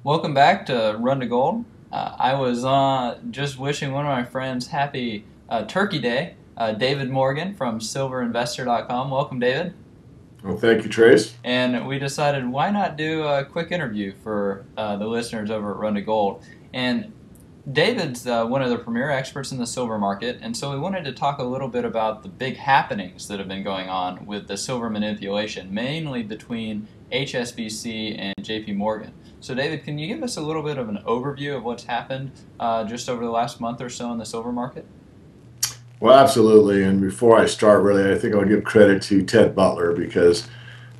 Welcome back to Run to Gold. I was just wishing one of my friends happy Turkey Day, David Morgan from silverinvestor.com. Welcome, David. Well, thank you, Trace. And we decided why not do a quick interview for the listeners over at Run to Gold. And David's one of the premier experts in the silver market, and so we wanted to talk a little bit about the big happenings that have been going on with the silver manipulation, mainly between HSBC and JP Morgan. So David, can you give us a little bit of an overview of what's happened just over the last month or so in the silver market? Well, absolutely. And before I start, really, I think I'll give credit to Ted Butler because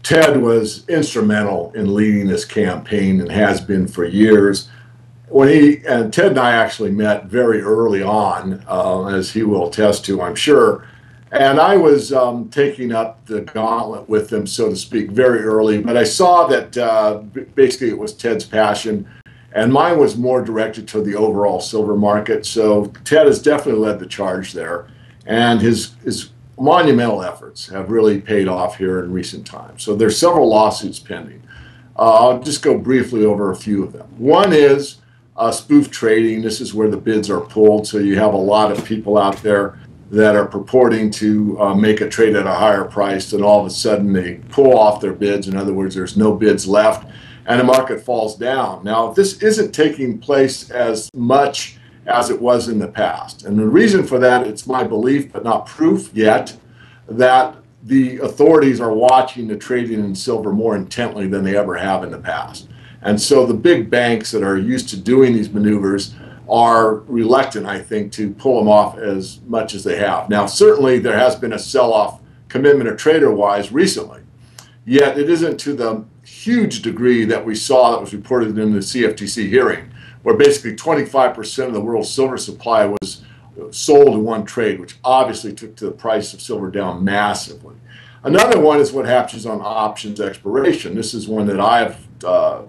Ted was instrumental in leading this campaign and has been for years. Ted and I actually met very early on, as he will attest to, I'm sure. And I was taking up the gauntlet with him, so to speak, very early. But I saw that basically it was Ted's passion, and mine was more directed to the overall silver market. So Ted has definitely led the charge there, and his monumental efforts have really paid off here in recent times. So there's several lawsuits pending. I'll just go briefly over a few of them. One is spoof trading. This is where the bids are pulled. So you have a lot of people out there that are purporting to make a trade at a higher price, and all of a sudden they pull off their bids. In other words, there's no bids left, and the market falls down. Now, this isn't taking place as much as it was in the past. And the reason for that, it's my belief, but not proof yet, that the authorities are watching the trading in silver more intently than they ever have in the past. And so the big banks that are used to doing these maneuvers are reluctant, I think, to pull them off as much as they have. Now, certainly there has been a sell-off commitment of trader-wise recently, yet it isn't to the huge degree that we saw that was reported in the CFTC hearing, where basically 25% of the world's silver supply was sold in one trade, which obviously took the price of silver down massively. Another one is what happens on options expiration. This is one that I've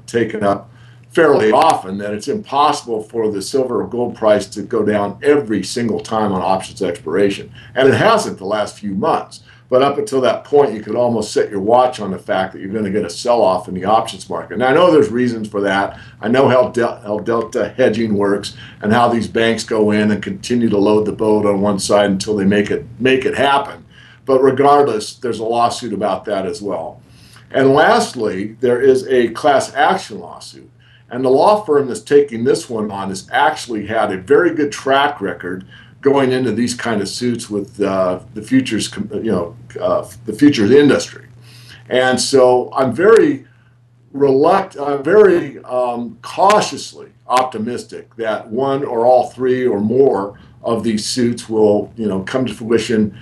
taken up fairly often, that it's impossible for the silver or gold price to go down every single time on options expiration. And it hasn't the last few months. But up until that point, you could almost set your watch on the fact that you're going to get a sell-off in the options market. And I know there's reasons for that. I know how delta hedging works and how these banks go in and continue to load the boat on one side until they make it happen. But regardless, there's a lawsuit about that as well. And lastly, there is a class action lawsuit. And the law firm that's taking this one on has actually had a very good track record going into these kind of suits with the futures, the futures industry. And so I'm very cautiously optimistic that one or all three or more of these suits will, come to fruition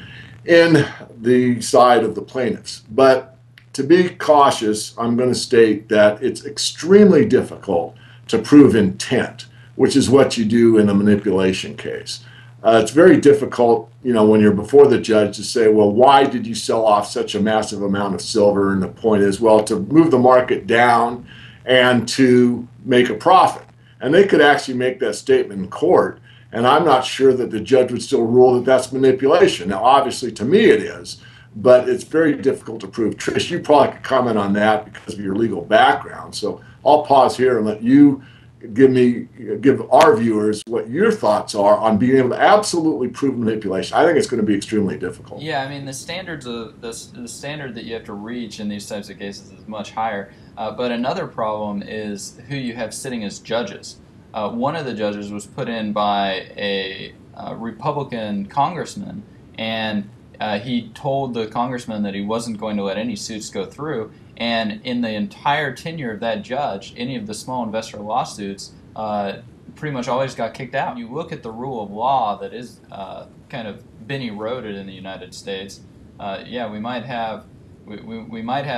in the side of the plaintiffs. But to be cautious, I'm going to state that it's extremely difficult to prove intent, which is what you do in a manipulation case. It's very difficult, when you're before the judge to say, well, why did you sell off such a massive amount of silver? And the point is, well, to move the market down and to make a profit. And they could actually make that statement in court, and I'm not sure that the judge would still rule that that's manipulation. Now, obviously, to me it is, but it's very difficult to prove. Trish, you probably could comment on that because of your legal background. So I'll pause here and let you give our viewers what your thoughts are on being able to absolutely prove manipulation. I think it's going to be extremely difficult. Yeah, I mean the standards of the standard that you have to reach in these types of cases is much higher. But another problem is who you have sitting as judges. One of the judges was put in by a Republican congressman, and he told the congressman that he wasn't going to let any suits go through. And in the entire tenure of that judge, any of the small investor lawsuits pretty much always got kicked out. You look at the rule of law that is kind of been eroded in the United States. Yeah, we might have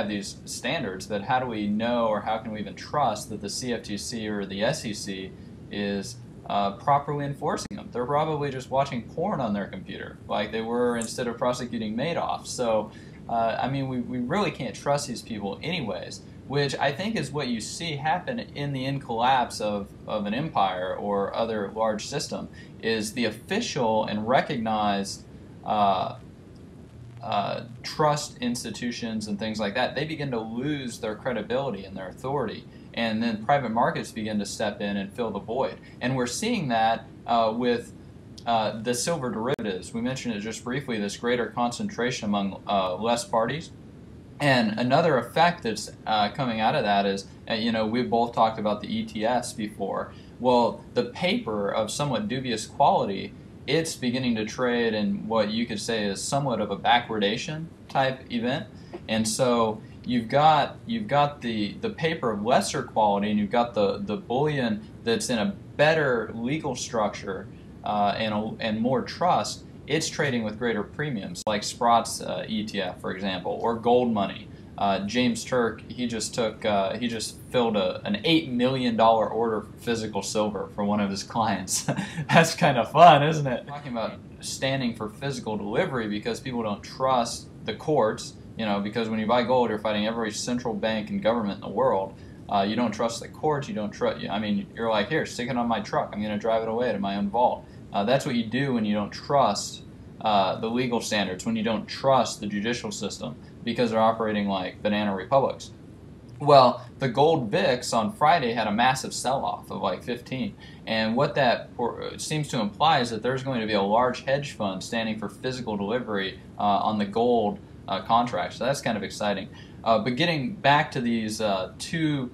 these standards, but how do we know, or how can we even trust that the CFTC or the SEC is properly enforcing them? They're probably just watching porn on their computer, like they were instead of prosecuting Madoff. So, I mean, we really can't trust these people anyways, which I think is what you see happen in the collapse of an empire or other large system, is the official and recognized trust institutions and things like that, they begin to lose their credibility and their authority. and then private markets begin to step in and fill the void. And we're seeing that with the silver derivatives. We mentioned it just briefly, this greater concentration among less parties. And another effect that's coming out of that is, we've both talked about the ETFs before. Well, the paper of somewhat dubious quality, it's beginning to trade in what you could say is somewhat of a backwardation type event. And so you've got the paper of lesser quality, and you've got the bullion that's in a better legal structure and more trust. It's trading with greater premiums, like Sprott's ETF, for example, or Gold Money. James Turk, he just filled an $8 million order for physical silver for one of his clients. That's kind of fun, isn't it? Talking about standing for physical delivery because people don't trust the courts. Because when you buy gold, you're fighting every central bank and government in the world. You don't trust the courts. You don't trust. You're like, here, stick it on my truck. I'm going to drive it away to my own vault. That's what you do when you don't trust the legal standards, when you don't trust the judicial system, because they're operating like banana republics. Well, the gold VIX on Friday had a massive sell-off of like 15, and what that seems to imply is that there's going to be a large hedge fund standing for physical delivery on the gold contracts. So that's kind of exciting. But getting back to these two,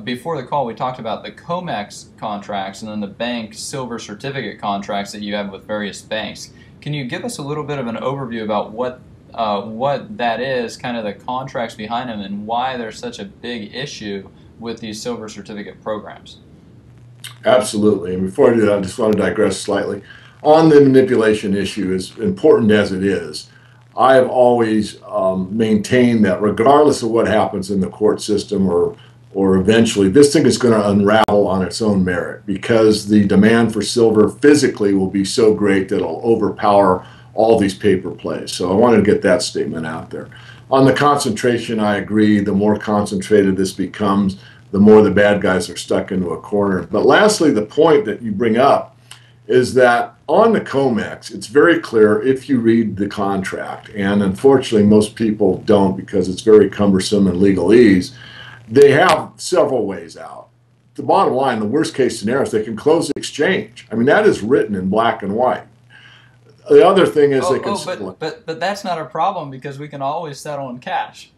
before the call we talked about the COMEX contracts and then the bank silver certificate contracts that you have with various banks. Can you give us a little bit of an overview about what that is, kind of the contracts behind them, and why there's such a big issue with these silver certificate programs? Absolutely. And before I do that, I just want to digress slightly. On the manipulation issue, as important as it is, I have always maintained that regardless of what happens in the court system or eventually, this thing is going to unravel on its own merit, because the demand for silver physically will be so great that it'll overpower all these paper plays. So I wanted to get that statement out there. On the concentration, I agree. The more concentrated this becomes, the more the bad guys are stuck into a corner. But lastly, the point that you bring up is that on the COMEX, it's very clear if you read the contract, and unfortunately most people don't because it's very cumbersome and legalese. They have several ways out. The bottom line, the worst case scenario is they can close the exchange. I mean, that is written in black and white. The other thing is they can... But that's not a problem because we can always settle in cash.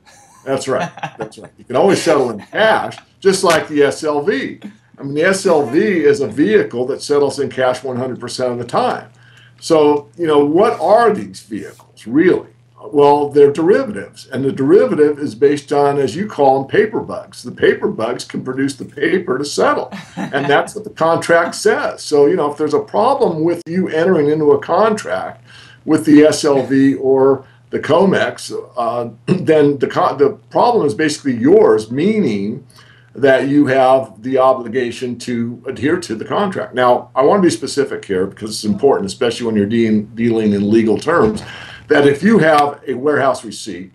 That's right. That's right. You can always settle in cash, just like the SLV. I mean, the SLV is a vehicle that settles in cash 100% of the time. So, what are these vehicles really? Well, they're derivatives, and the derivative is based on, as you call them, paper bugs. The paper bugs can produce the paper to settle, and that's what the contract says. So, if there's a problem with you entering into a contract with the SLV or the COMEX, then the problem is basically yours, meaning that you have the obligation to adhere to the contract. Now, I want to be specific here because it's important, especially when you're dealing in legal terms, that if you have a warehouse receipt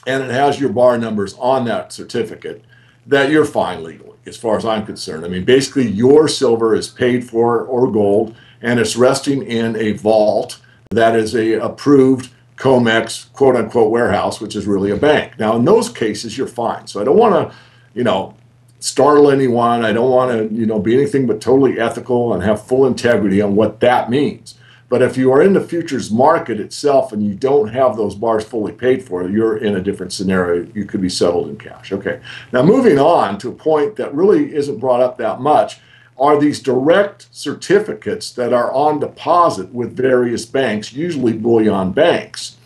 and it has your bar numbers on that certificate, that you're fine legally, as far as I'm concerned. I mean, basically your silver is paid for, or gold, and it's resting in a vault that is a approved COMEX quote-unquote warehouse, which is really a bank. Now, in those cases, you're fine. So I don't want to, startle anyone. I don't want to, be anything but totally ethical and have full integrity on what that means. But if you are in the futures market itself and you don't have those bars fully paid for, you're in a different scenario. You could be settled in cash. Okay. Now, moving on to a point that really isn't brought up that much are these direct certificates that are on deposit with various banks, usually bullion banks.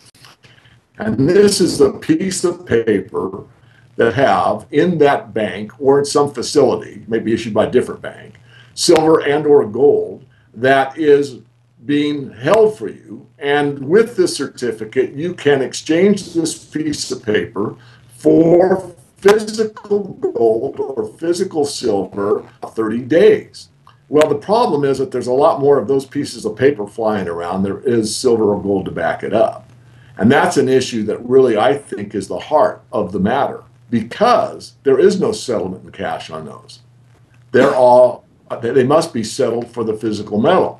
And this is a piece of paper that have in that bank or in some facility, maybe issued by a different bank, silver and or gold that is being held for you. And with this certificate, you can exchange this piece of paper for physical gold or physical silver 30 days. Well, the problem is that there's a lot more of those pieces of paper flying around. There is silver or gold to back it up. And that's an issue that really, I think, is the heart of the matter, because there is no settlement in cash on those. They must be settled for the physical metal.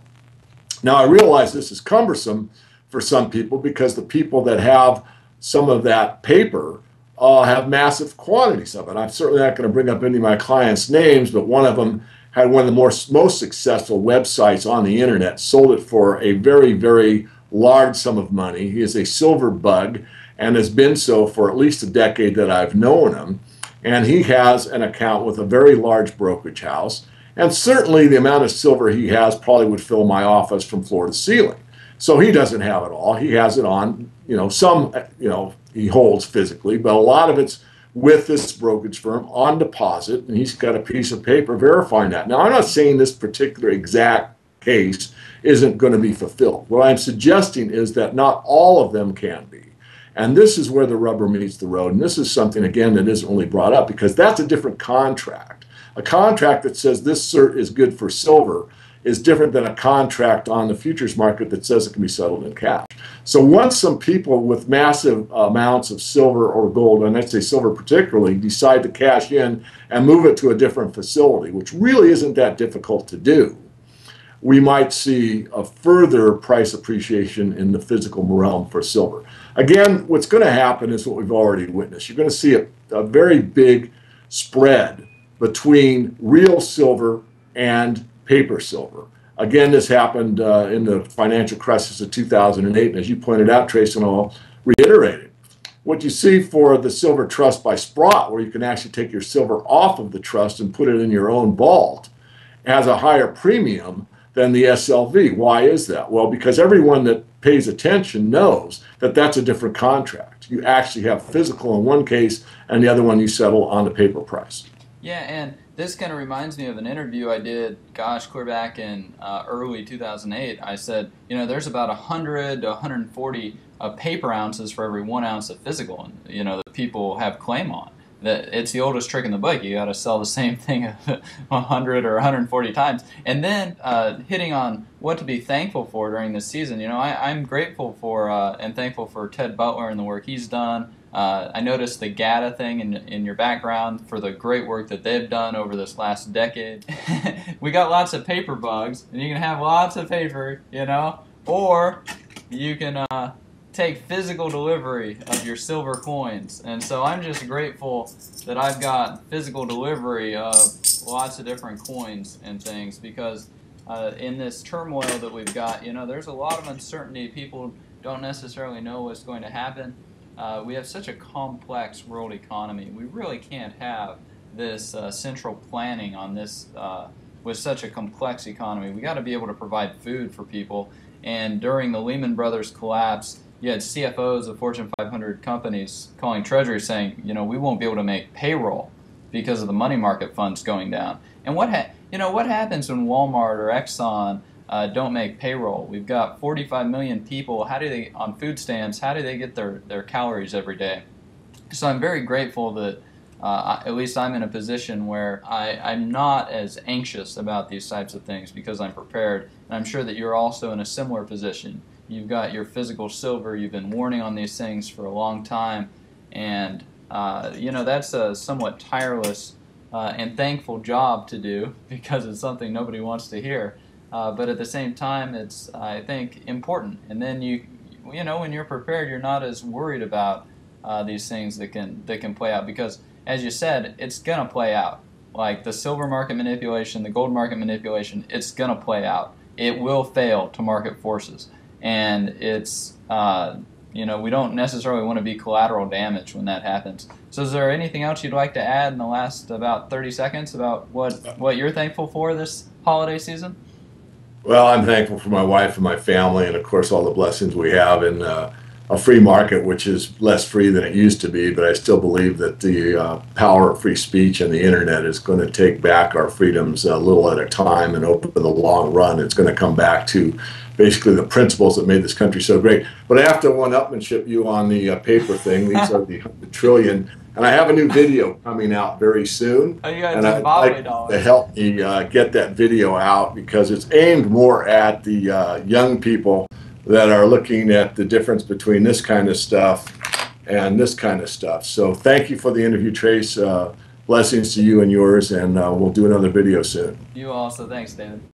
Now, I realize this is cumbersome for some people because the people that have some of that paper have massive quantities of it. I'm certainly not going to bring up any of my clients' names, but one of them had one of the most successful websites on the internet, sold it for a very, very large sum of money. He is a silver bug and has been so for at least a decade that I've known him. And he has an account with a very large brokerage house. And certainly the amount of silver he has probably would fill my office from floor to ceiling. So he doesn't have it all. He has it on, some, he holds physically, but a lot of it's with this brokerage firm on deposit, and he's got a piece of paper verifying that. Now, I'm not saying this particular exact case isn't going to be fulfilled. What I'm suggesting is that not all of them can be. And this is where the rubber meets the road. And this is something, again, that isn't really brought up because that's a different contract. A contract that says this cert is good for silver is different than a contract on the futures market that says it can be settled in cash. So once some people with massive amounts of silver or gold, and I'd say silver particularly, decide to cash in and move it to a different facility, which really isn't that difficult to do, we might see a further price appreciation in the physical realm for silver. Again, what's going to happen is what we've already witnessed. You're going to see a very big spread between real silver and paper silver. Again, this happened in the financial crisis of 2008, and as you pointed out, Trace, and I'll reiterate it. What you see for the Silver Trust by Sprott, where you can actually take your silver off of the trust and put it in your own vault, has a higher premium than the SLV. Why is that? Well, because everyone that pays attention knows that that's a different contract. You actually have physical in one case, and the other one you settle on the paper price. Yeah, and this kind of reminds me of an interview I did, clear back in early 2008. I said, there's about 100 to 140 paper ounces for every 1 ounce of physical, and, that people have claim on. That it's the oldest trick in the book. You got to sell the same thing 100 or 140 times. And then hitting on what to be thankful for during this season. I'm grateful for and thankful for Ted Butler and the work he's done. I noticed the GATA thing in your background for the great work that they've done over this last decade. We got lots of paper bugs, and you can have lots of paper, or you can take physical delivery of your silver coins. And so I'm just grateful that I've got physical delivery of lots of different coins and things because in this turmoil that we've got, there's a lot of uncertainty. People don't necessarily know what's going to happen. We have such a complex world economy. We really can't have this central planning on this with such a complex economy. We got to be able to provide food for people. And during the Lehman Brothers collapse, you had CFOs of Fortune 500 companies calling Treasury saying, we won't be able to make payroll because of the money market funds going down. And what happens when Walmart or Exxon don't make payroll? We've got 45 million people. How do they on food stamps? How do they get their calories every day? So I'm very grateful that at least I'm in a position where I'm not as anxious about these types of things because I'm prepared. And I'm sure that you're also in a similar position. You've got your physical silver. You've been warning on these things for a long time. And, that's a somewhat tireless and thankful job to do because it's something nobody wants to hear. But at the same time, it's, I think, important. And then when you're prepared, you're not as worried about these things that can play out because, as you said, it's going to play out. Like the silver market manipulation, the gold market manipulation, it's going to play out. It will fail to market forces. And it's, we don't necessarily want to be collateral damage when that happens. So is there anything else you'd like to add in the last about 30 seconds about what you're thankful for this holiday season? Well, I'm thankful for my wife and my family and, of course, all the blessings we have in a free market, which is less free than it used to be. But I still believe that the power of free speech and the internet is going to take back our freedoms a little at a time, and over the long run, it's going to come back to basically the principles that made this country so great. But I have to one-upmanship you on the paper thing. These are the trillion. And I have a new video coming out very soon. Oh, you got and I'd like to help me get that video out because it's aimed more at the young people that are looking at the difference between this kind of stuff and this kind of stuff. So thank you for the interview, Trace. Blessings to you and yours, and we'll do another video soon. You also. Thanks, David.